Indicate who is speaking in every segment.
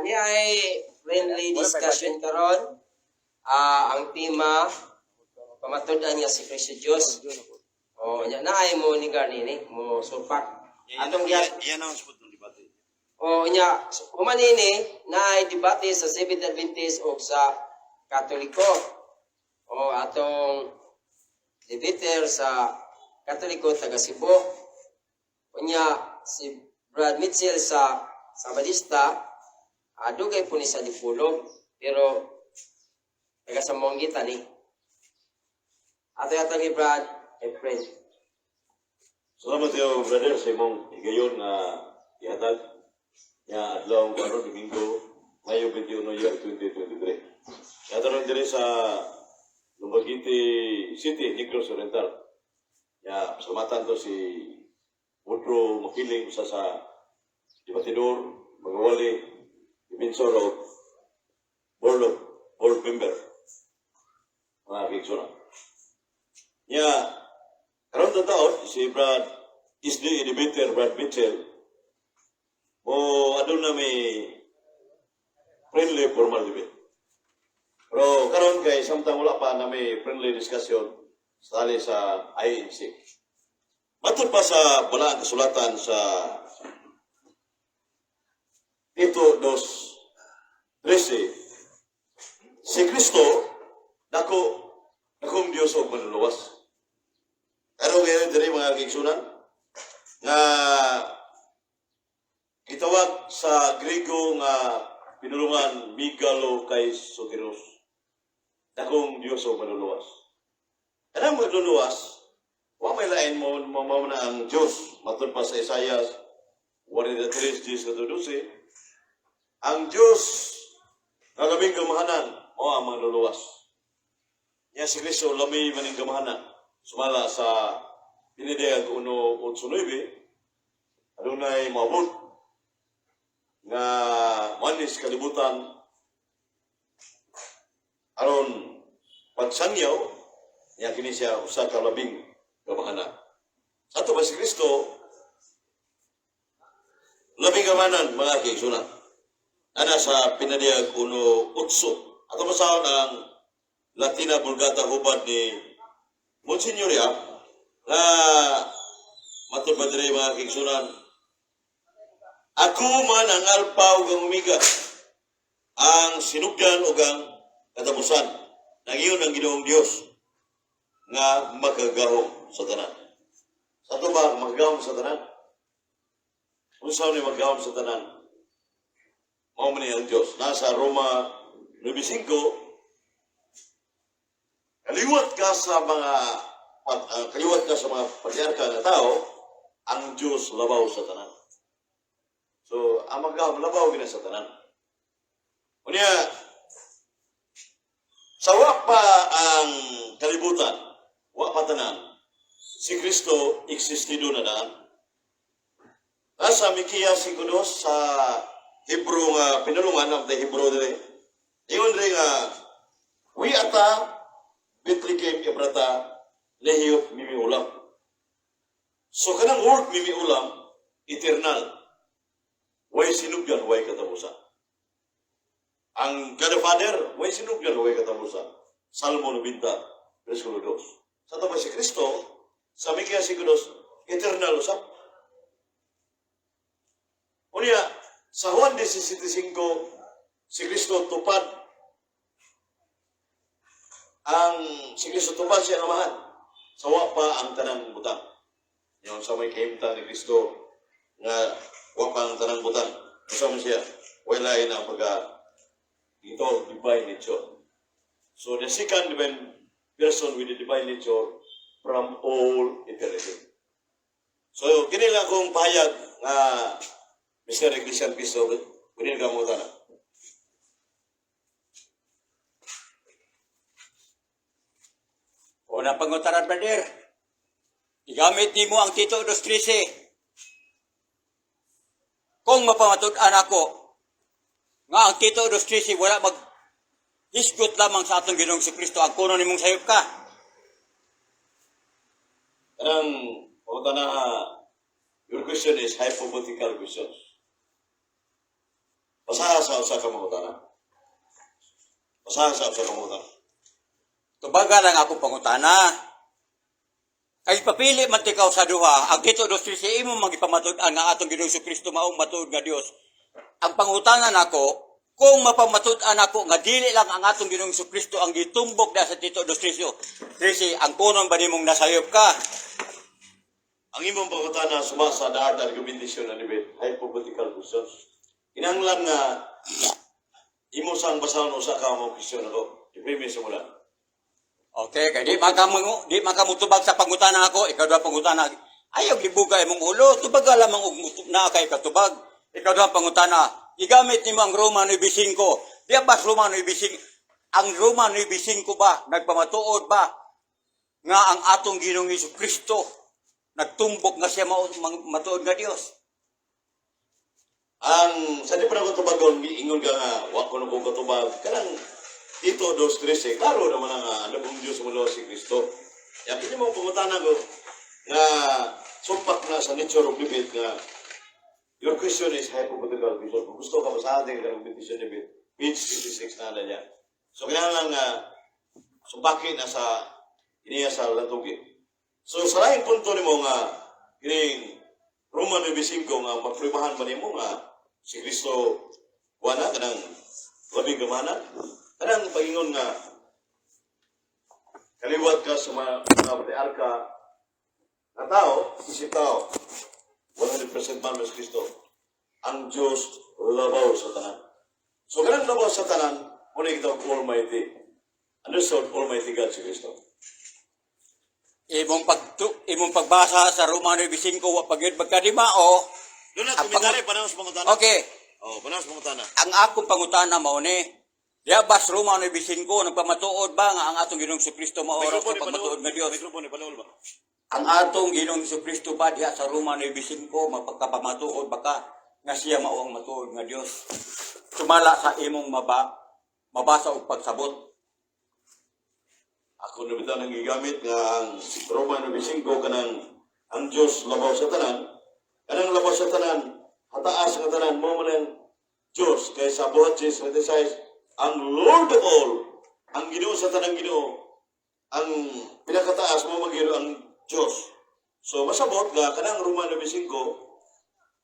Speaker 1: Ani ay friendly discussion karon. Ang tema pamatud-an nga si Kristo Dios. O nya naay mo ni garnini mo sulpak. Atong
Speaker 2: Yan ang spot ng debate.
Speaker 1: o nya humanini naay debate sa Seventh Adventist o sa Katoliko. O atong debater sa Katoliko taga Cebu. Unya si Brad Mitchell sa Sabadista, dugay po ni sa Dipulog, pero taga Samong kita ni. Ato yata ni Brad, friend.
Speaker 2: Salamat kayo, brother, sa imong higayon na ihatag niya adlaw karon Domingo, Mayo 21, year 2023. Yata rin dire sa Lumbaguiti City, Negros Oriental. Ya, pasalamatan to si Woodrow Makiling, usa sa debatidor, magawali, Ibinsor o board member, mga kiksuna. Ya, karon ta taon, si Brad Isdi, debater Brad Mitchell, o adun na may friendly formal debate. Pero karon kay samtang wala pa na may friendly discussion sa tali sa INC. Matod pa sa balaan kasulatan sa Tito 2:13, si Kristo dakong Dios og manluluwas. Karon ngayon diri mga kigsunan nga gitawag sa Griego nga pinulungan Megalo kay Soteros. Dakong Dios og manluluwas. Kanang manluluwas, wa may lain mo na ang Diyos. Matod pa sa Isaiah 1:3-12, ang Diyos na labing gamahanan mo ang manluluwas. Niya si Kristo lami maning gamahanan. Sumala sa Pinidayag 1:8-9, adunay maabot nga manis kalibutan aron pagsangyaw niya kini siya usa ka labing gamahanan. Sa ato ba si Kristo labing gamahanan mga kigsunan. Ana sa Pinadiyag 1:8. Ato masahon ang Latina Vulgata hubad ni Monsignor Yap na matod ba diri mga kigsunan, ako man ang Alpha ug ang Omega, ang sinugdan ug ang katapusan. Nangiyon ang Ginoong Dios nga makagahom sa tanan. Sa ito ba makagahom sa tanan? Unsa ni magahom sa tanan? Mao man ang Dios. Nasa Roma 9:5, kaliwat ka sa mga patriarka na tao, ang Dios labaw sa tanan. So, ang magahom labaw gina sa tanan. Unya, sa wa pa ang kalibutan, wa pa tanan, si Kristo existido na daan. Nasa Mikiya 5:2 sa Hebrew nga pinulungan ng Hebrew dire. Ingon rin nga, we ata Bethlehem Ebrata lehiyot mimi ulam. So kanang word mimi ulam, eternal. Way sinugdan, way katapusan. Ang God the Father, way sinugdan, way katapusan. Salmo 90, versikulo 2. Sa ito ba si Kristo, sa Mikiya 5:2, eternal usap. Unya, sa Juan 17:5, si Kristo tupad siya ang amahan. Sawa pa ang tanang butang. Yung sa may kahimtang ni Kristo nga wa pa ang tanang butang. Kasama siya, wala yun ang ito, divine nature. So the second divine person with the divine nature from all eternity. So kinila kong pahayag nga Mr. Christian Piso, kunin ka mo tanang.
Speaker 3: Unang pangutaran, brother. Igamit ni mo ang Tito 2:13. Kung mapamatud-an ako, nga ang Tito 2:13 wala hisgot lamang sa atong Ginoong si Kristo, ang kuno nimong sayop ka.
Speaker 2: Your question is hypothetical questions. Basaha sa usa ka mangutana. Basaha sa usa ka mangutana.
Speaker 3: Tubaga lang ako pangutana. Kay papili man tikaw sa duha, ang Tito dos Trece imo magipamatod-an nga atong Ginoong Kristo maong matuod nga Dios. Ang pangutanan nako, kung mapamatud-an ako nga dili lang ang atong Ginoong Kristo ang gitumbok da sa Tito dos Trece, ang kunon ba nimong nasayop ka?
Speaker 2: Ang imong pangutana sumasa daad ang bendisyon na nibit hypothetical questions. Kinahanglan nga imo sang basahon usa ka mo question ako. I-premise mo lang.
Speaker 3: Okay, kay di makamutubag sa pangutana ako, ikaw daw pangutana. Ayaw libugay mong ulo, tubaga lamang og na kay katubag. Ikaw daw pangutana. Igamit nimo ang Roma 9:5. Diya ba Roma 9:5? Ang Roma 9:5 ba nagpamatuod ba nga ang atong Ginoong Kristo nagtumbok nga siya matuod nga Dios?
Speaker 2: Ang sa di pa na ko tubagon, ingon ka nga, wa ko nung katubag, kanang Tito dos Trece, klaro naman ang labong Diyos mo si Kristo. Kaya pili mo pumutanan ko nga sumpak na sa nature of debate nga your question is hypothetical question. Kung gusto ka sa ating competition debate, page 56 na yan. So kailangan nga sumpakin na sa iniya sa latugi. So sa lahing punto ni mo nga kining Roman 9:5 nga maprimahan ba nimo nga si Kristo wala kanang labing gamana, kanang pagingon nga kaliwat ka sa mga patriarka na tao, isip tao, 100% man si Kristo. Ang Diyos labaw sa tanan. So kanang labaw sa tanan, muna kitawag Almighty. Understood, Almighty God si Kristo.
Speaker 3: Imong pagbasa sa Roma 9:5 wa pagyud magkadima o
Speaker 2: Doon na,
Speaker 3: ang
Speaker 2: komentary, panahos pangutana.
Speaker 3: Okay,
Speaker 2: Oh, panahos pangutana.
Speaker 3: ang akong pangutana mao ni diya bas Roma 9:5 nagpamatuod ba nga ang atong Ginoong Kristo mao oras sa pagmatuod nga Dios?
Speaker 2: Mikrofon, ipanuol ba?
Speaker 3: Ang atong Ginoong Kristo ba diha sa Roma 9:5 mapagkapamatuod ba ka nga siya mao ang matuod nga Dios? Sumala sa imong mabasa og pagsabot.
Speaker 2: Ako nabitaw nang gigamit nga ang Roma 9:5 kanang ang Diyos labaw sa tanan. Kanang labaw sa tanan, hataas nga tanan mo man ang Diyos kay sa buhat 6:26 ang Lord of all, ang Ginoo sa tanang Ginoo, ang pinakataas mo magiro ang Diyos. So masabot nga kanang Roma 9:5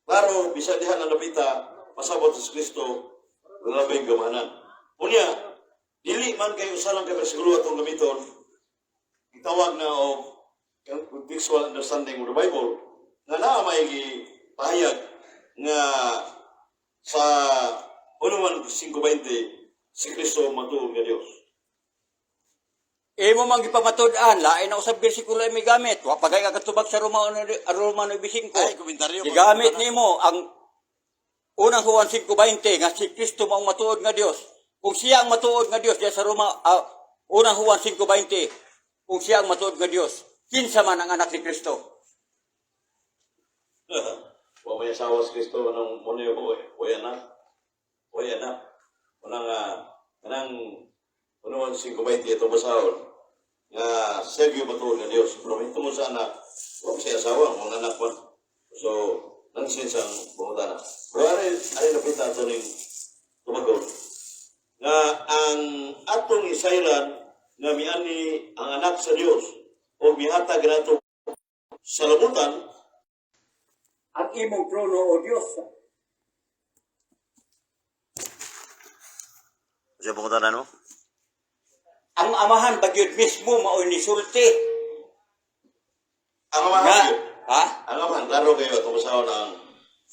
Speaker 2: klaro bisan diha na napita masabot sa Kristo labing gamanan. Unya dili man kayo usa lang ka bersikulo atong gamiton. Itawag na og contextual understanding of the Bible nga naa may gipahayag nga sa 1:5:20 si Kristo matuod nga Dios.
Speaker 3: Imo man gipamatud-an lain na usab bersikulo ay may gamit. Wa pagay ka katubag sa Roma 9:5.
Speaker 2: Ay, komentaryo.
Speaker 3: Gigamit nimo ang unang Juan 5:20 nga si Kristo mao matuod nga Dios. Kung siya ang matuod nga Dios diya sa Roma unang Juan 5:20, kung siya ang matuod nga Dios, kinsa man ang anak ni Kristo?
Speaker 2: Wa may asawa si Kristo anong mo niyo ko Oya na. Unang kanang 1:5:20 ito basahon nga Sergio matuod nga Dios. Pero ito mo sa anak, wa siya asawa, mga anak pa. So, nang sinsang bumutana. Pero ay napita ito ning tumagon. Nga ang atong isayran nga miani ang anak sa Dios o mihatag nato sa labutan
Speaker 3: Ang imong trono o Dios.
Speaker 2: siya pangutanan mo?
Speaker 3: Ang amahan bagyod mismo mao ni sulti.
Speaker 2: Ang
Speaker 3: Nga,
Speaker 2: amahan,
Speaker 3: ha?
Speaker 2: ang amahan, klaro kayo itong basahon ng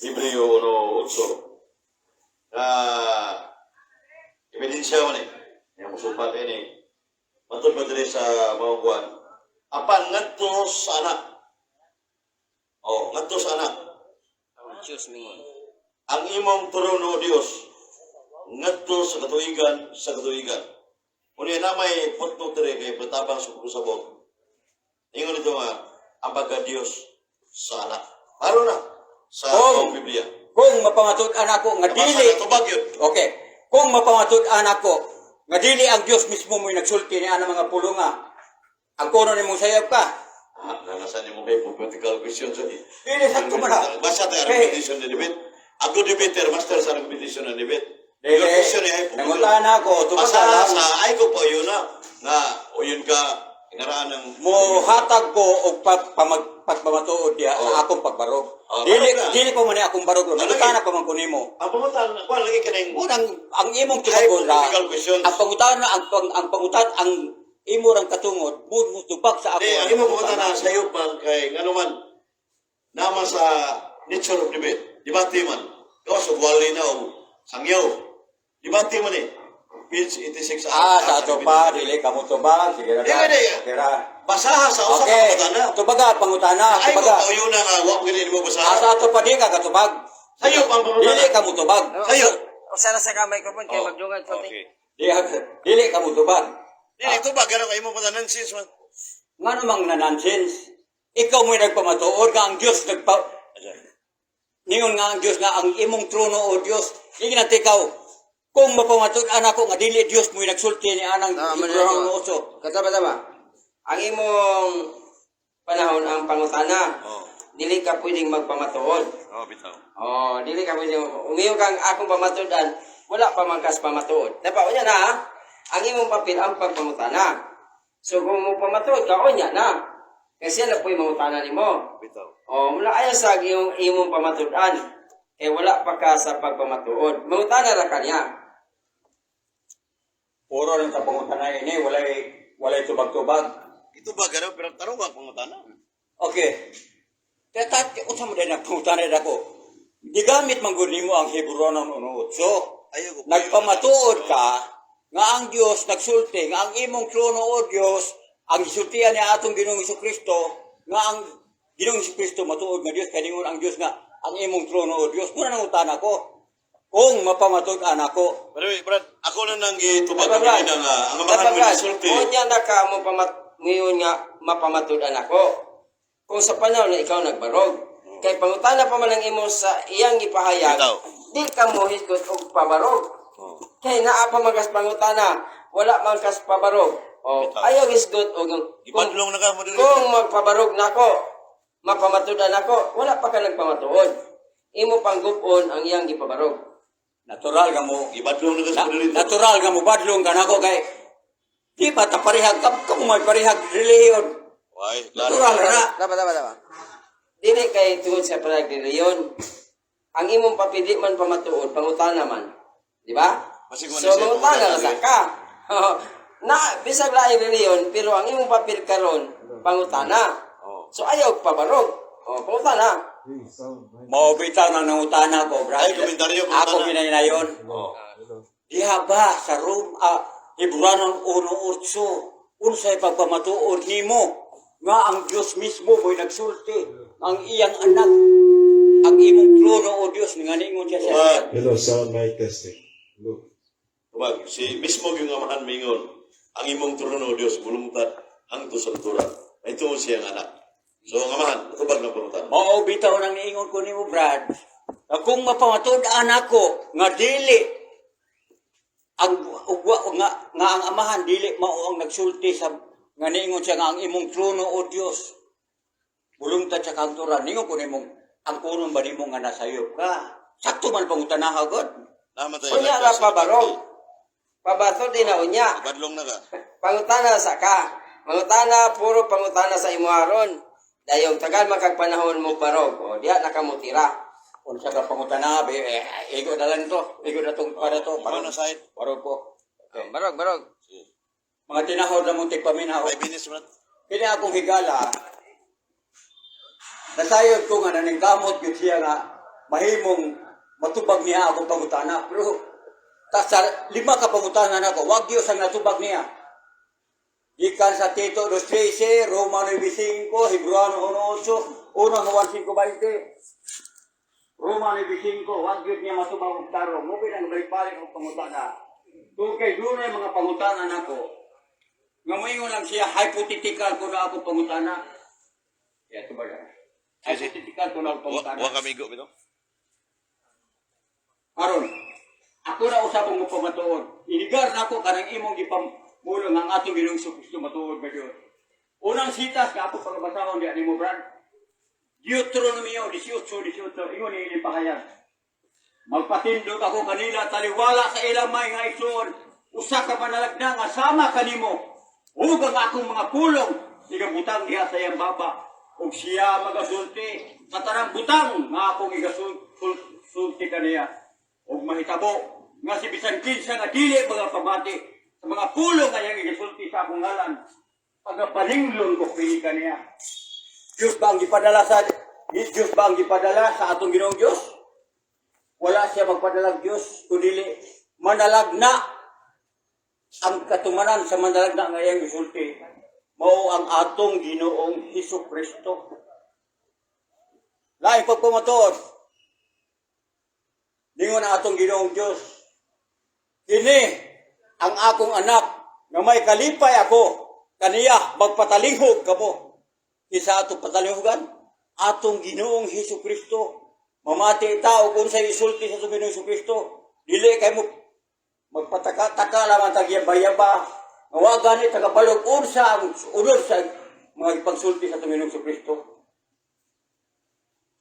Speaker 2: Hebreo 1:8 na ebidensya mo ni yung musupat ini matod ba diri sa maukuan apan ngadto sa anak ngadto sa anak
Speaker 1: Diyos mingon.
Speaker 2: ang imong trono Dios ngadto sa katuigan unya na may putno diri kay patabang sa kusabot ingon ito nga ang pagka Dios sa anak paro na sa Biblia
Speaker 3: Kung mapamatud-an ako nga dili.
Speaker 2: tubag yun.
Speaker 3: Okay. Kung mapamatud-an ako nga dili ang Dios mismo mo'y nagsulti ni ana mga pulunga. Ang kuno nimong sayop ka.
Speaker 2: Nangasan mo kay political question sa
Speaker 3: Dili sakto man.
Speaker 2: Basta tayo
Speaker 3: Okay.
Speaker 2: repetition ni David. Ako debater, master sa competition ng debate.
Speaker 3: Dili,
Speaker 2: Your question ay
Speaker 3: nanguntahan ako, tubag
Speaker 2: Basta
Speaker 3: lang.
Speaker 2: sa ay ko pa yun na, nga, o yun ka, inaraan ng...
Speaker 3: Mo hatag ko og pagpamatuod diya sa akong pagbarog. Dili
Speaker 2: barog na.
Speaker 3: dili pa man ni akong barog. Nanguntahan pa man ko nimo.
Speaker 2: Ang pangutan, kuha lagi ka na yung...
Speaker 3: Unang ang imong tubagon ra.
Speaker 2: Hypothetical questions.
Speaker 3: Ang pangutan na ang pangutan ang imo rang katungod mo tubag sa ako.
Speaker 2: Ang imong pangutan na sa'yo pa kay, ano man, naman sa nature of debate, debate man, gawa sa buwali na o sangyaw, debate man page 86.
Speaker 3: Sa ato pa dili ka mo tubag. Sige ra.
Speaker 2: Dili.
Speaker 3: Sige ra.
Speaker 2: Basaha sa usap
Speaker 3: Okay.
Speaker 2: pangutan na.
Speaker 3: Tubaga pangutana,
Speaker 2: Ay mo
Speaker 3: tubaga.
Speaker 2: pa yun na nga, wak ganyan mo basaha.
Speaker 3: Sa ato pa di ka katubag.
Speaker 2: Sa'yo pang pangutan
Speaker 3: Dili ka mo tubag.
Speaker 2: Sa'yo.
Speaker 1: Usa na sa ka microphone kay
Speaker 2: Oh,
Speaker 1: magdungan konti.
Speaker 2: okay.
Speaker 3: Dili ka mo tubag.
Speaker 2: Dili, ito ba? Gano'n kayo mo pa nonsense man.
Speaker 3: Nga namang nanonsense. Ikaw mo'y nagpamatuod nga ang Diyos Ningon nga ang Diyos nga ang imong trono o Diyos. Hindi na ikaw. Kung mapamatuod ako nga dili Diyos mo'y nagsulti ni anang Ibrahim ng uso.
Speaker 1: Kataba. Ang imong panahon ang pangutana.
Speaker 2: Oh.
Speaker 1: Dili ka pwedeng magpamatuod.
Speaker 2: Oh, bitaw.
Speaker 1: Dili ka pwedeng umiyo kang akong pamatuodan, wala pa man kas pamatuod. Dapat unya na, ang imong papel ang pagpamutana. So kung mo pamatuod ka unya na. Kasi na po'y mangutana nimo.
Speaker 2: Bitaw.
Speaker 1: Mula ayo sa imong pamatuodan. Wala pa ka sa pagpamatuod. Mangutana ra kanya.
Speaker 3: Puro lang sa pangutanay ini, walay tubag-tubag.
Speaker 2: Ito ba gano'n? Pero tarong ba pangutan na?
Speaker 3: Okay. Kaya unsa mo din ang pangutanay ako. Digamit man gud nimo ang Hebrew ng 1:8.
Speaker 2: Ayaw ko.
Speaker 3: Nagpamatuod ka nga ang Dios nagsulti nga ang imong trono o Dios ang gisultian ni atong Ginoong Jesucristo nga ang Ginoong Jesucristo matuod nga Dios kay ningon ang Dios nga ang imong trono o Dios muna nang utan ako kung mapamatuod ako.
Speaker 2: Pero Brad, ako na nang gitubag
Speaker 1: Dapat,
Speaker 2: kami na nga, ang amahan mo na sulti.
Speaker 1: Unya na ka mo ngayon nga mapamatuodan ako. Kung sa panahon na ikaw nagbarog, kay pangutana pa man ang imo sa iyang gipahayag,
Speaker 2: Bitaw.
Speaker 1: di ka mo hisgot og pabarog. Kay naa pa magas pangutana, wala man kas pabarog.
Speaker 2: Bitaw.
Speaker 1: Ayaw hisgot og
Speaker 2: Ibadlong na ka mo din.
Speaker 1: kung magpabarog nako, mapamatuodan ako, wala pa ka nagpamatuod. Imo panggupon ang iyang gipabarog.
Speaker 3: Natural nga mo
Speaker 2: Ibadlong na ka sa dito.
Speaker 3: natural nga mo badlong ka nako kay di ba ta parehag ka mo may parehag reliyon.
Speaker 2: Ay, klaro.
Speaker 3: Natural ra.
Speaker 1: Dapat. Dili kay tungod sa panagdiriyon. Ang imong papili man pamatuod, pangutana man. Di ba?
Speaker 2: Masig man
Speaker 1: So,
Speaker 2: na siya,
Speaker 1: mangutana
Speaker 2: pangutana
Speaker 1: sa ka. Na, bisag laing reliyon, pero ang imong papel karon pangutana.
Speaker 2: Oh.
Speaker 1: So, ayaw pabarog. Pangutana.
Speaker 3: Maubitaw na nangutana ko, brother.
Speaker 2: Ay, komentaryo,
Speaker 3: Ako
Speaker 2: pangutana.
Speaker 3: pinahinayon.
Speaker 2: Oh.
Speaker 3: Diha ba sa Hebrew 1:8 unsay pagpamatuod nimo nga ang Dios mismo mo'y nagsulti ang iyang anak ang imong trono o Dios nga ningon siya sa
Speaker 2: Tubag.
Speaker 4: Hello, sound mic testing. Look.
Speaker 2: Tubag. Si mismo yung amahan mingon, ang imong trono, Diyos, bulungtad, hangto sa turan. Ay tungod siyang anak. So, ang amahan, tubag na pangutan.
Speaker 3: mao bitaw nang niingon ko nimo, Brad. Kung mapamatud anak ko nga dili ang nga ang amahan dili mao ang nagsulti sa nga niingon siya nga ang imong trono o Dios bulungtad sa kanturan ningon ko nimong ang kunon ba nimo nga nasayop ka sakto man pangutanaha gud
Speaker 2: Namatay.
Speaker 1: Unya na pabarog. Pabato din na unya.
Speaker 2: Ibadlong na ka.
Speaker 1: Pangutana sa ka. Pangutana, puro pangutana sa imo aron. Dayong tagal makagpanahon mo barog. O, diya nakamutira.
Speaker 3: unsa ka pangutana igo na lang to igo na tong para to
Speaker 2: Para na side.
Speaker 3: para po
Speaker 1: Barog.
Speaker 3: mga tinahod na mong tigpaminaw
Speaker 2: 5 minutes, Brad.
Speaker 3: kini akong higala nasayod ko nga naningkamot yun siya nga mahimong matubag niya akong pangutana pero sa 5 ka pangutana na ko wag Diyos ang natubag niya ikan sa Tito 2:13 Roma 9:5 Hebrano 1:8 unang Juan 5:20 Roma 9:5 wag Diyos niya matubag og tarong mo pinang balik-balik og pangutana kung kay dunay mga pangutana nako nga moingon lang siya hypothetical ko na ako pangutana kaya ito ba yan hypothetical ko na ako pangutana
Speaker 2: Wa kami go bitaw.
Speaker 3: Aron, ako na usapong mo pamatuod. Inigar na ako kanang imong gipamulo ng atong Ginoong Jesucristo matuod ba Dios. Unang sitas nga ako pagbasahon di ani mo Brad. Deuteronomio 18:18 ingon ni pahayag. Magpatindog ako kanila taliwala sa ilang may nga igsoon. Usa ka panalagna nga sama kanimo. Ug ang akong mga pulong igabutang diha sa iyang baba. Ug siya magasulti sa tarang butang nga akong igasulti kaniya. Ug mahitabo nga si bisan kinsa nga dili mga pamati sa mga pulong nga iyang igasulti sa akong ngalan. Pagapalinglon ko kini kaniya. Diyos ba ang gipadala sa atong Ginoong Diyos? Wala siya magpadalag Diyos, kundi manalag na ang katumanan sa manalag na ngayang isulti. Mao ang atong Ginoong Hesukristo. Laing pagpamatuod, ningon ang atong Ginoong Diyos, kini ang akong anak nga may kalipay ako, kaniya magpatalihog kamo. Isa atong patalihogan, atong Ginoong Hesukristo. Mamati tao kung sa isulti sa Ginoong Hesukristo, dili kay mo magpataka-taka lamang tagyaba-yaba. Nga gani tagabalog unsa ang unod sa mga ipagsulti sa Ginoong Hesukristo.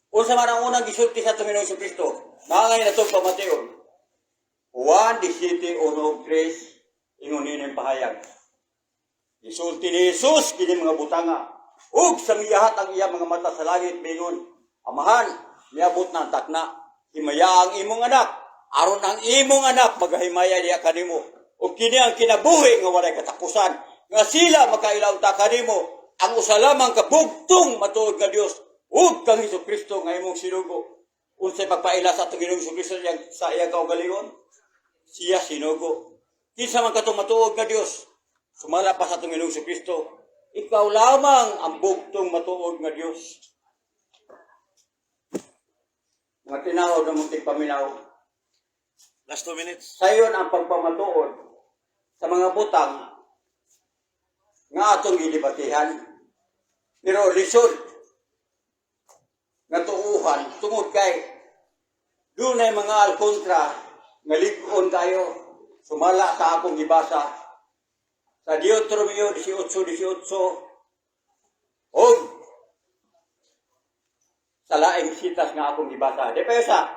Speaker 3: Unsa man ang unang gisulti sa Ginoong Hesukristo? Nangay na itong pamatiyon. 1:17-1:3 ingon ninin pahayag. Isulti ni Jesus kini mga butanga. Ug sa miyahat ang iya mga mata sa langit mingon, Amahan, niabot na ang takna, himaya ang imong anak, aron ang imong anak magahimaya niya kanimo. O kini ang kinabuhi nga walay katapusan, nga sila makailaw ta kanimo, ang usa lamang kabugtong matuod nga Dios, ug kang Hesukristo nga imong sinugo. Unsay pagpaila sa atong Ginoong Hesukristo sa iyang kaugalingon? Siya sinugo. Kinsa man katong matuod nga Dios, sumala pa sa atong Ginoong Hesukristo, ikaw lamang ang bugtong matuod nga Dios. Mga tinawag ng munting paminaw.
Speaker 2: Last 2 minutes.
Speaker 3: Sayon ang pagpamatuod sa mga butang nga atong gilibatihan. Pero lisod nga tuuhan tungod kay dunay mga alkontra nga lig-on kayo. Sumala sa akong gibasa sa Deuteronomio 18:18 og sa laing sitas nga akong gibasa. Di pa sa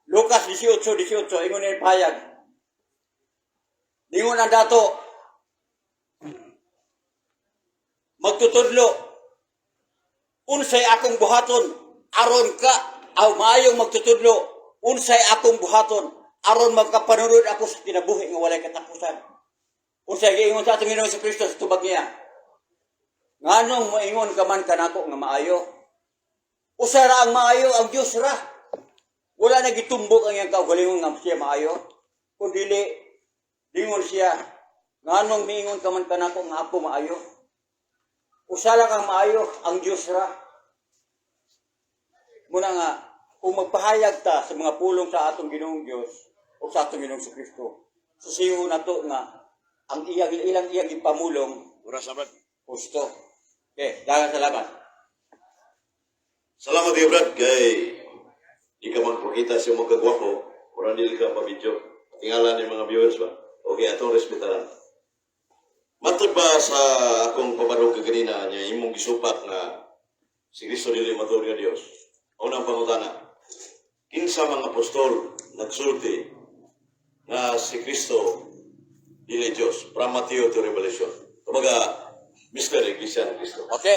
Speaker 3: Lucas 18:18 ingon ni payag. Ningon ang dato magtutudlo unsay akong buhaton aron ka maayong magtutudlo unsay akong buhaton aron magkapanunod ako sa kinabuhi nga walay katapusan. Unsay giingon sa atong Ginoong Hesukristo sa tubag niya? Nganong moingon ka man kanako nga maayo? Usa ra ang maayo ang Dios ra. Wala na gitumbok ang iyang kaugalingon nga siya maayo. Kundi lingon siya, nganong miingon ka man kanako nga ako maayo? Usa lang ang maayo ang Dios ra. Muna nga kung magpahayag ta sa mga pulong sa atong Ginoong Dios o sa atong Ginoong Hesukristo, susiho na to nga ang ilang ipamulong
Speaker 2: Oras na, Brad.
Speaker 3: gusto. Okay, dagan salamat.
Speaker 2: Salamat kayo, Brad, kay di ka magpakita siya mo kagwapo, orang dili ka pa-video. Tingala ni mga viewers ba? Okay, atong respetaran. Matod ba sa akong pabarong kaganina niya, imong gisupak na si Kristo dili matuod nga Dios? Unang pangutana, kinsa mga apostol nagsulti na si Kristo dili Dios, from Matthew to Revelation. Kumbaga, Mr. Iglesia ni Kristo.
Speaker 3: Okay.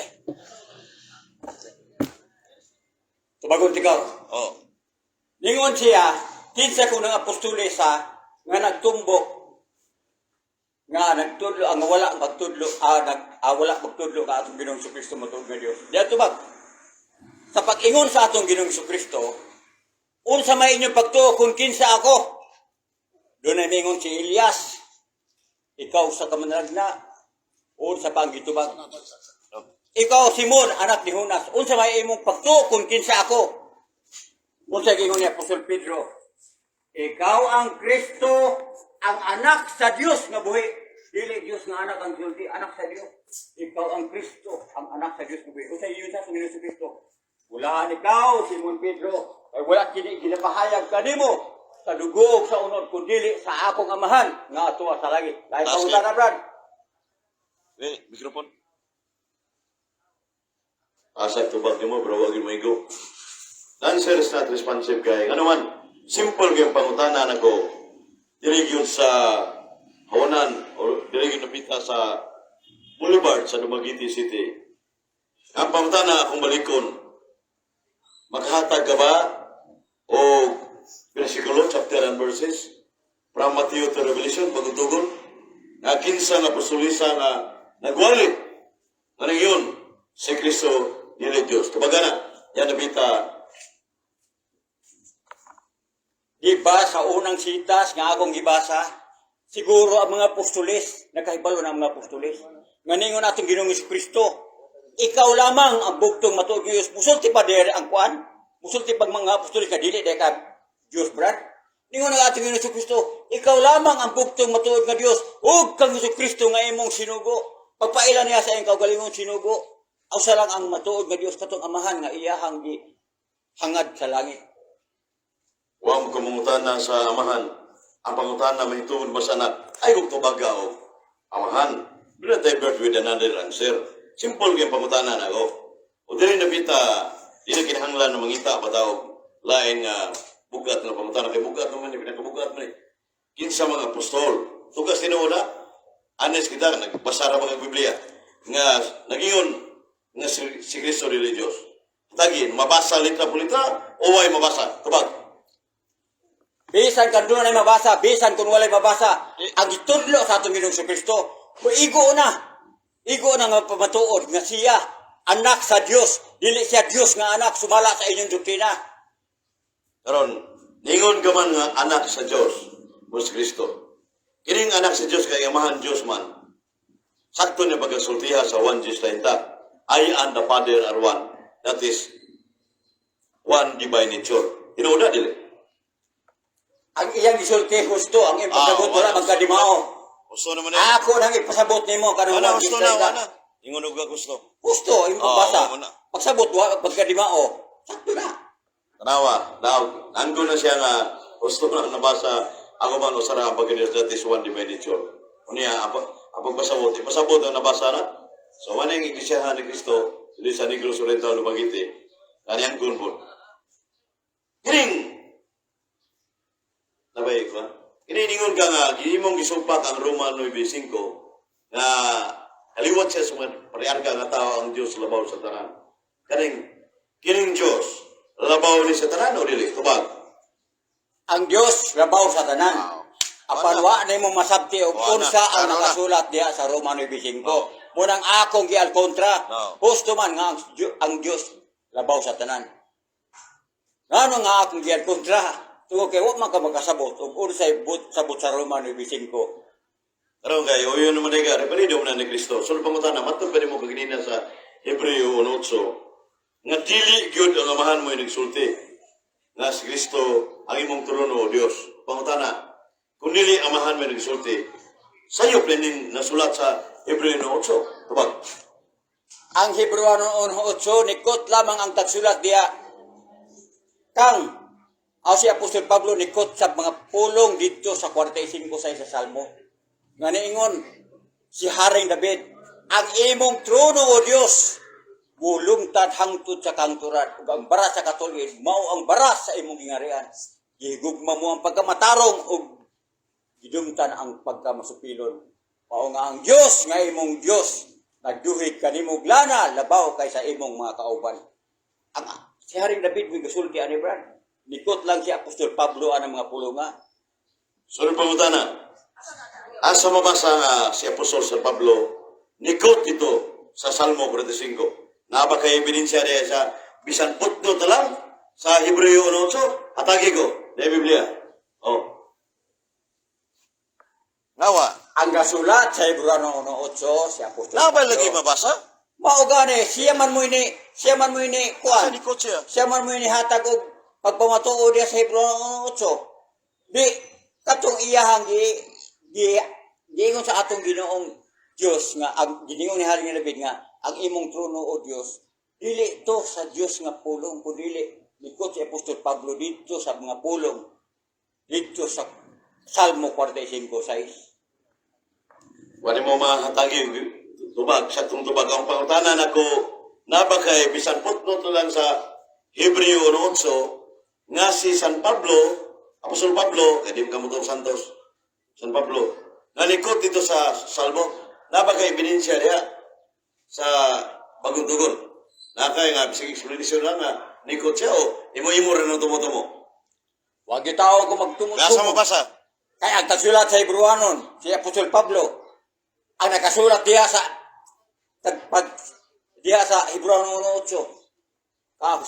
Speaker 3: Tumagon tikaw.
Speaker 2: Oh.
Speaker 3: Ningon siya, kinsa ko ng apostole sa nga nagtumbok nga nagtudlo ang wala magtudlo wala magtudlo ka atong Ginoong Hesukristo matuod nga Dios. Diyan tubag. Sa pag-ingon sa atong Ginoong Hesukristo, unsa may inyong pagtuo kung kinsa ako? Doon ay mingon si Elias. Ikaw sa kamanalagna, unsa pa ang gitubag? Ikaw, Simon, anak ni Jonas, unsa may imong pagtuo kung kinsa ako? Unsa gingon ni Apostol Pedro? Ikaw ang Kristo, ang anak sa Dios nga buhi. Dili Dios nga anak ang sulti, anak sa Dios. Ikaw ang Kristo, ang anak sa Dios nga buhi. Unsa gingon sa Ginoong Kristo? Wala ikaw, Simon Pedro, ay wala kini ginapahayag kanimo sa dugog sa unod kun dili sa akong amahan nga atuwa sa langit. Dahil pangutan na, Brad.
Speaker 2: Mikrofon. Asa tubag mo, bro, wag mo igo. The answer is not responsive kay ano man. simple yung pangutanan ako. Diri gyud sa Hawanan o diri gyud napita sa Boulevard sa Dumaguete City. Ang pangutana akong balikon, maghatag ka ba o versikulo, chapter and verses from Matthew to Revelation, pagtutugon na kinsa nga pusulisa nga nagwali nga yun si Kristo dili Dios. Kumbaga na, yan nabita.
Speaker 3: Di ba sa unang sitas nga akong gibasa, siguro ang mga apostoles, nakahibalo na ang mga apostoles, nga ningon atong Ginoong Kristo, ikaw lamang ang bugtong matuod ng Diyos. Musulti pa dere ang kuan? Musulti pag mga apostoles ka dili dahil ka Diyos, brad? Ningon ang atong Ginoong Kristo, ikaw lamang ang bugtong matuod ng Diyos. Huwag kang Kristo nga imong sinugo. Pagpailan niya sa iyong kaugalingong sinugo, aw sa lang ang matuod ng Diyos katong amahan nga iyahang hangad sa langit.
Speaker 2: Wa mo kumungutana sa amahan. Ang pangutana mahitungod ba sa anak? Ay, kung tubaga o amahan. Do not divert with another answer. Simple yung pangutana na ako. O dili nabita, di na kinahanglan na mangita patawag. Lain nga bugat na pangutana. Kay bugat naman, pinakabugat na. Kinsa mga apostol. Tugas tinuuna, anes kita, nagbasara mga Biblia. Nga, nagingon, nga si Kristo religious. Tagin, mabasa litra po litra, o way mabasa. Tubag.
Speaker 3: Bisan kan doon ay mabasa, bisan kung walay mabasa, ang itudlo sa atong Ginoong Kristo, igo na nga pamatuod nga siya, anak sa Dios, dili siya Dios nga anak, sumala sa inyong doktrina.
Speaker 2: Karon, ningon ka man nga anak sa Dios, Mus Kristo. Kining anak sa Dios kay amahan Dios man. Sakto niya pagkasultiha sa 1 Gs 30. I and the Father are one. That is one divine nature. Tinuod dili.
Speaker 3: Ang iyang gisulti husto, ang iyang pagsagot wala magkadimao.
Speaker 2: Gusto naman
Speaker 3: Ako nang ipasabot nimo kanang
Speaker 2: Wala,
Speaker 3: one
Speaker 2: gusto
Speaker 3: gift
Speaker 2: na,
Speaker 3: ka.
Speaker 2: wala. Ingon og gusto.
Speaker 3: Husto, imong pagbasa.
Speaker 2: wala.
Speaker 3: Pagsabot wa magkadimao. Sakto na.
Speaker 2: Tanawa, daw, nanggo na siya nga, gusto na nabasa, ako man usara ang pagkinis, that is one divine nature. Unya, ang pasabot ang nabasa na. So, wala yung iglesia ni Kristo, hindi sa Negros Oriental Dumaguete, kaniyang gunbon. Kining! Nabay ko, Kininingon ka nga, gimong gisumpak ang Roma 9:5 na kaliwat siya sa mga patriarka nga tao ang Diyos labaw sa tanan. Kining Diyos, labaw ni sa tanan o dili? Tubag.
Speaker 3: Ang Dios labaw sa tanan. Apan wa nimo masabti og unsa ang nakasulat diha sa Roma 9:5. Munang akong gial kontra. Husto man nga ang Dios labaw sa tanan. Ngano nga akong gial kontra? Tungo kay wa man ka makasabot og unsay sabot sa Roma 9:5.
Speaker 2: Karon kay o yun naman nga, repanido man ni Kristo. So pangutana, matod pa mo kaginina sa Hebreo 1:8 nga dili gyud ang amahan mo nagsulti nga si Kristo ang imong trono o Dios. Pangutana, kung dili amahan mo nagsulti, sayo plenin nasulat sa Hebreo 1:8. Tubag.
Speaker 3: Ang Hebreo 1:8 nikot lamang ang tagsulat diha. Kang si Apostol Pablo nikot sa mga pulong dito sa 45 sa isa Salmo. Nga niingon, si Haring David, ang imong trono o Diyos, bulungtad hangtod sa kangturan, ug ang baras sa katulid, mao ang baras sa imong gingarian. Gihigugma mo ang pagkamatarong, ug gidumtan ang pagkamasupilon. Mao nga ang Diyos, nga imong Diyos, nagduhig kanimog lana, labaw kay sa imong mga kauban. Si Haring David, may gasulti ani Brad. Nikot lang si Apostol Pablo ang mga pulunga.
Speaker 2: So pangutana, asa mabasa nga si Apostol San Pablo, nikot ito sa Salmo 45. Na ba kay ebidensya diya sa bisan putno lang sa Hebreo 1:8? Atagi ko, na Biblia. Oh. Nawa.
Speaker 3: Ang gasulat sa Hebreo 1:8 si Apostol
Speaker 2: Na ba
Speaker 3: Pablo.
Speaker 2: lagi mabasa?
Speaker 3: Mao gani, siya man mo ini
Speaker 2: Asa
Speaker 3: kuan.
Speaker 2: nikot siya?
Speaker 3: Siya man mo ini hatag og pagpamatuod diya sa Hebreo 1:8. Di katong iyahang giingon sa atong Ginoong Dios nga ang giningon ni Haring David nga ang imong trono o Dios dili to sa Dios nga pulong kun dili nikot si Apostol Pablo dito sa mga pulong dito sa Salmo 45:6.
Speaker 2: Wala mo mahatagi tubag sa tubag ang pangutanan ako na ba kay bisan putno to lang sa Hebreo 1:8 nga si San Pablo Apostol Pablo, kaya di kamutong Santos, San Pablo, nalikot dito sa Salmo, napagay ebidensya diya sa bagong tugon. Nakay nga, bisig explanation lang nga, nikot siya o imo-imo rin ang tumo-tumo.
Speaker 3: Wag yung tao ko magtumutubo.
Speaker 2: Nasa mo basa?
Speaker 3: Kaya ang kasulat sa Hebrewanon, si Apostol Pablo, ang nakasulat diya sa Hebrewanon 8,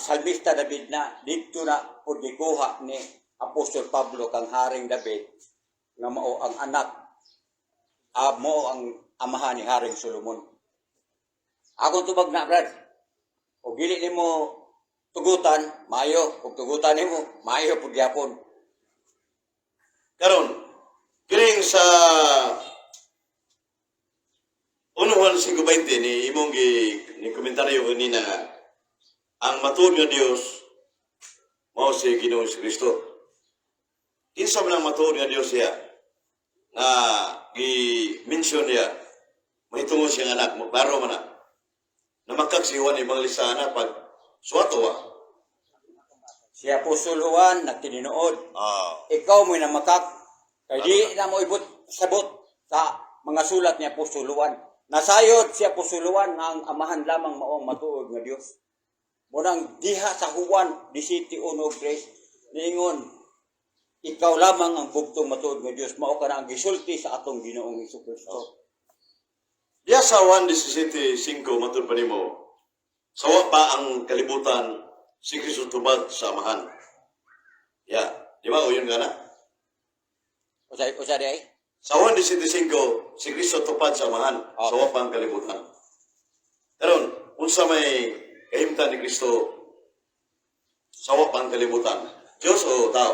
Speaker 3: salmista David na, dito na po gikuha ni Apostol Pablo kang Haring David, nga mao ang anak, mao ang amahan ni Haring Solomon. Akong tubag na, Brad, o gili ni mo tugutan, maayo, o tugutan ni mo, maayo po gyapon.
Speaker 2: Karon, kining sa unuhan 5:20 ni imong ni komentaryo kanina nga, ang matuod nga Dios mao si Ginoong Kristo. Kinsa man ang matuod nga Dios siya na gi-mention niya mahitungod siyang anak mo, klaro man na magkagsiwan ibang lisana pag suwatowa.
Speaker 3: Si Apostol Juan nagtininuod.
Speaker 2: Ah,
Speaker 3: Ikaw mo'y namakak. Kaya di na mo sabot sa mga sulat ni Apostol Juan. Nasayod si Apostol Juan nga ang amahan lamang maong matuod nga Dios. Munang diha sa Juan 17:3 niingon, ikaw lamang ang bugtong matuod nga Dios, mao ka na ang gisulti sa atong Ginoong Hesukristo.
Speaker 2: diya sa 1:17:5 matud pa nimo. Sawa pa ang kalibutan si Kristo tubad sa amahan. Ya, di ba o yun nga na?
Speaker 3: Usa di ay?
Speaker 2: Sa 1:17:5 si Kristo tupad sa amahan.
Speaker 3: Okay.
Speaker 2: Sawa pa ang kalibutan. Karon, unsa may kahimtan ni Kristo sawa pa ang kalibutan? Diyos o tao?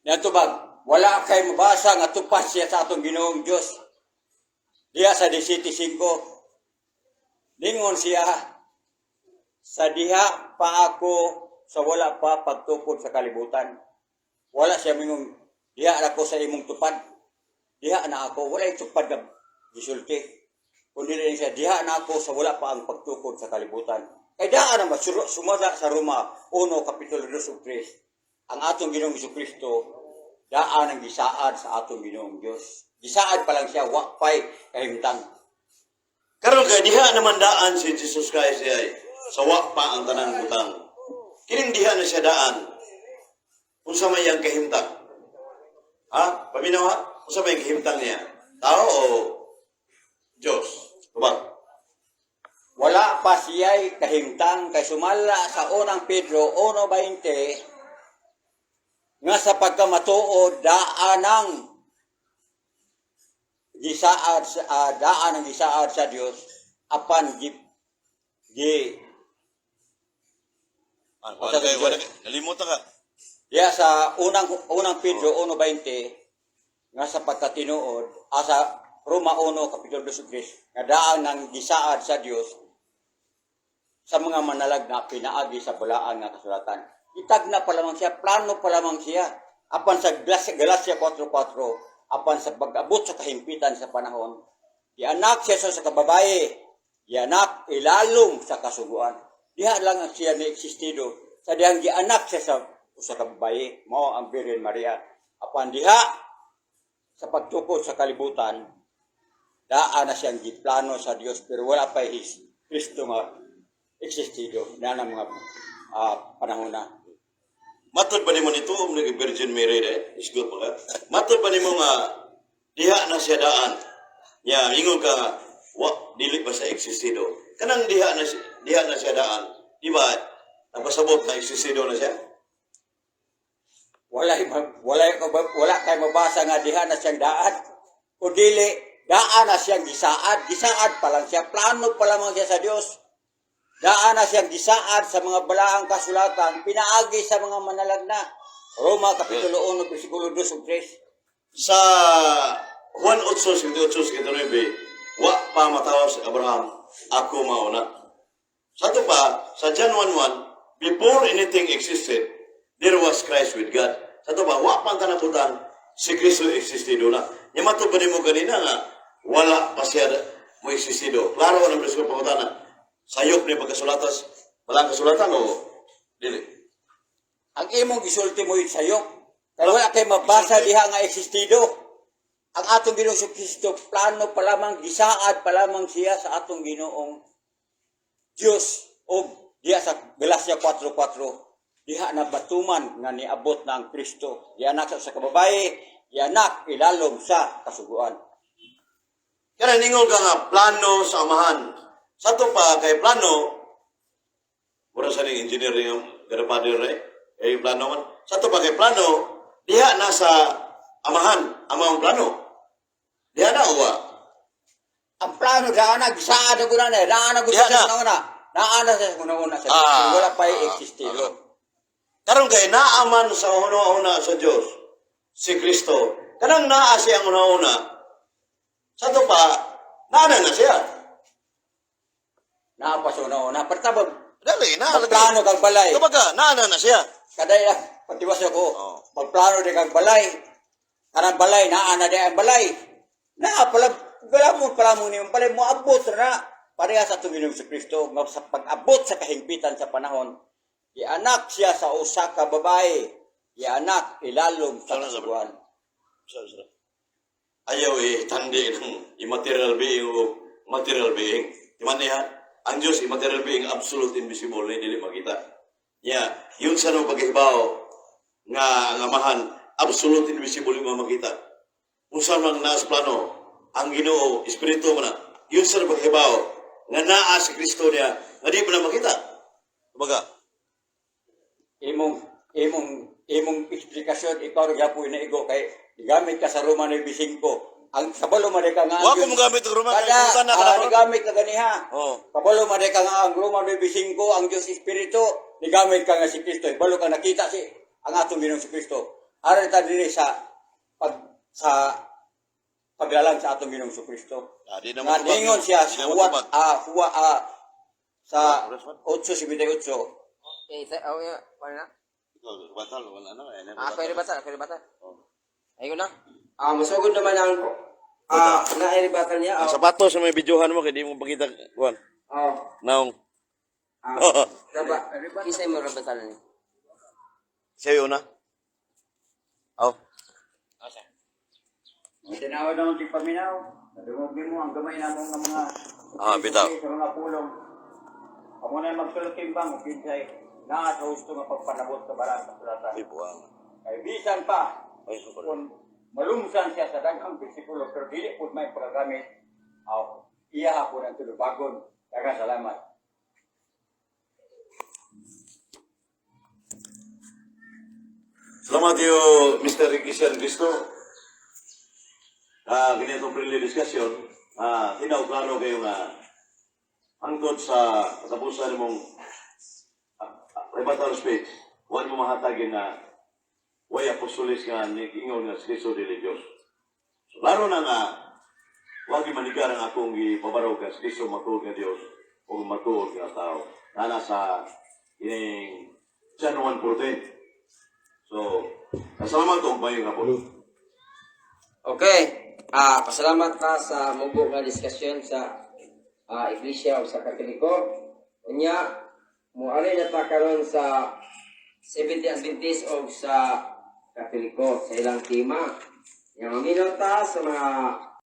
Speaker 3: Natubag, wala kay mabasa nga tupad siya sa atong Ginoong Dios. Diya sa 17:5, lingon siya, sa diha pa ako sa wala pa pagtukod sa kalibutan. Wala siya mingong, diha ako sa imong tupad. Diha na ako, wala yung tupad na gisulti. Kundi rin siya, diha na ako sa wala pa ang pagtukod sa kalibutan. Kaya daan naman, sumada sa Roma 1, Kapitulo 2:3, ang atong Ginoong Jesucristo, daan ang gisaad sa atong Ginoong Diyos. Gisaad pa lang siya, wakpay kahimtang.
Speaker 2: Karon kay diha naman daan si Jesus Christ ay sawa pa ang tanan butang. Kining diha na siya daan. Unsa may ang kahimtang? Ha? Paminaw ha? Unsa may ang kahimtang niya? Tao o Diyos? Tubag.
Speaker 3: Wala pa siya'y kahimtang kay sumala sa unang Pedro 1:20 nga sa pagkamatuod daan ng gisaad sa Dios apan
Speaker 2: Nalimutan ka.
Speaker 3: diya sa unang Pedro 1:20 nga sa pagkatinuod sa Roma 1 Kapitulo 2 nga daan ng gisaad sa Dios sa mga manalag na pinaagi sa balaan nga kasulatan. Itag na pa lamang siya, plano pa lamang siya. Apan sa Galacia 4:4, apan sa pag-abot sa kahimpitan sa panahon, ianak siya sa kababaye, ianak ilalom sa kasuguan. Diha lang ang siya na existido, sa dihang gianak siya sa kababaye, mao ang Virgin Maria. Apan diha, sa pagtukod sa kalibutan, daan na siyang giplano sa Dios, pero wala pa Kristo nga existido na ng mga panahon na.
Speaker 2: Matod ba nimo nito om nag Virgin Mary de? Isgot pa ka. Matod ba nimo nga diha na siya daan? Ya, ingon ka dili pa sa existido. Kanang diha na siya daan. Di ba? Napasabot na existido na siya.
Speaker 3: Wala kay mabasa nga diha na siyang daan. O dili, daan na siyang gisaad. Gisaad pa lang siya. Plano pa lamang siya sa Dios. Daan na siyang gisaad sa mga balaang kasulatan, pinaagi sa mga manalagna. Roma Kapitulo 1, versikulo 2-3.
Speaker 2: Sa Juan 8:28-29, wa pa matawas si Abraham, ako mauna. Sa ito pa, sa John 1:1, before anything existed, there was Christ with God. Sa ito pa, wa pa ang kanabutan, si Kristo existido na. Yung matubad mo kanina nga, wala pa siya mo existido. Klaro ko ng presko pangutana. Sayop ni pagkasulatas, walang kasulatan o dili?
Speaker 3: Ang imong gisulti mo yung sayok, Kaya wala kayo mabasa diha nga existido. Ang atong Ginoong Kristo, plano pa lamang, gisaad pa lamang siya sa atong Ginoong Diyos. O diha sa Galacia 4:4, diha na batuman nga niabot na ang Kristo. Dianak sa kababaye, dianak ilalom sa kasuguan.
Speaker 2: Kaya ningon ka nga plano sa amahan. Sa to pa kay plano, mura sa ning engineering garapader eh plano man. Sa to pa kay plano, diha na sa amahan, amang plano. Diha na uwa.
Speaker 3: Ang plano daan na gisaad ko na daan na gusto
Speaker 2: Diha na.
Speaker 3: sa una. Naana sa una sa wala pa existido.
Speaker 2: Karon kay naaman sa una sa Dios si Kristo. Kanang naa siya ang una. Sa to pa, naana na siya.
Speaker 3: Naapa sa una. Pertabag,
Speaker 2: Dali na
Speaker 3: plano kag balay.
Speaker 2: Kumbaga, naana na siya.
Speaker 3: Kadaya, patiwas ako.
Speaker 2: Oo.
Speaker 3: Pagplano di kag balay. Kanang balay, naana di ang balay. Pala mo ni yung balay mo abot na. Pareha sa Ginoo sa Kristo, sa pag-abot sa kahingpitan sa panahon, ianak siya sa usa ka babae, ianak ilalom sa kasuguan.
Speaker 2: Ayaw tandi ng immaterial being o material being. Imanihan, ang Diyos, immaterial being, absolute invisible, na hindi makita. Yun sa nung paghibaw nga ang amahan, absolute invisible yung makita. Kung saan mang naas plano, ang Ginoo, Espiritu mo na, yun sa nung paghibaw, nga naa si Kristo niya, nga di mo na makita. Kumbaga,
Speaker 3: Imong eksplikasyon, ikaw rin po inaigo kay gamit ka sa Roma 9:5. Ang kabalo man ka nga.
Speaker 2: Wa ko magamit ang Roma,
Speaker 3: Kada
Speaker 2: kalimutan na ka na.
Speaker 3: nigamit ka ganiha.
Speaker 2: Oo.
Speaker 3: Kabalo man ka nga ang Roma 9:5, ang Dios Espiritu, nigamit ka nga si Kristo. Balo ka nakita si ang atong Ginoong si Kristo. Aron ta dinhi sa paglalang sa atong Ginoong si Kristo.
Speaker 2: Di na
Speaker 3: Nga ningon siya
Speaker 2: Di
Speaker 3: sa
Speaker 2: na
Speaker 3: huwat
Speaker 2: matubag.
Speaker 3: sa 8:78.
Speaker 1: Paano na?
Speaker 2: Batal, wala na.
Speaker 1: Pwede bata. Ayun na. Masugod naman ang nairibatan niya.
Speaker 2: Ang sapatos na may videohan mo, kaya di mo pakita, Juan. Naong.
Speaker 1: Kisay mo rabatan niya.
Speaker 2: Sa'yo na.
Speaker 3: Tinawa na ang paminaw. Nadumugin mo ang gamay na mong mga
Speaker 2: bitaw.
Speaker 3: sa mga pulong. Ako na magsulot kimbang, kinsay na sa gusto nga pagpanabot sa barat sa sulatan.
Speaker 2: Ay, buwang.
Speaker 3: Kay bisan pa,
Speaker 2: Ay, super.
Speaker 3: kung malumsan siya sa daghang bersikulo, pero dili po may paggamit, iya ako ng tulubagon. Daghang salamat.
Speaker 2: Salamat yo, Mr. Christian Cristo. Ganitong friendly discussion. Tinaw plano kayo nga angkod sa katapusan mong rebuttal speech. Huwag mo mahatagin na way apostolis nga ingon nga Cristo dili Diyos. So, laro na nga huwag manigar ang akong ipabaraw ka Cristo matuod nga Diyos o matuod nga tao. Nana sa ining John 1:14. So, salamat kong payo nga po.
Speaker 1: Okay. Pasalamat ka sa mubo nga diskusyon sa Iglesia o sa Katoliko. Unya, muali na ta karon sa Seventh-day Adventist o sa Katoliko sa ilang tema. Yang maminaw ta sa mga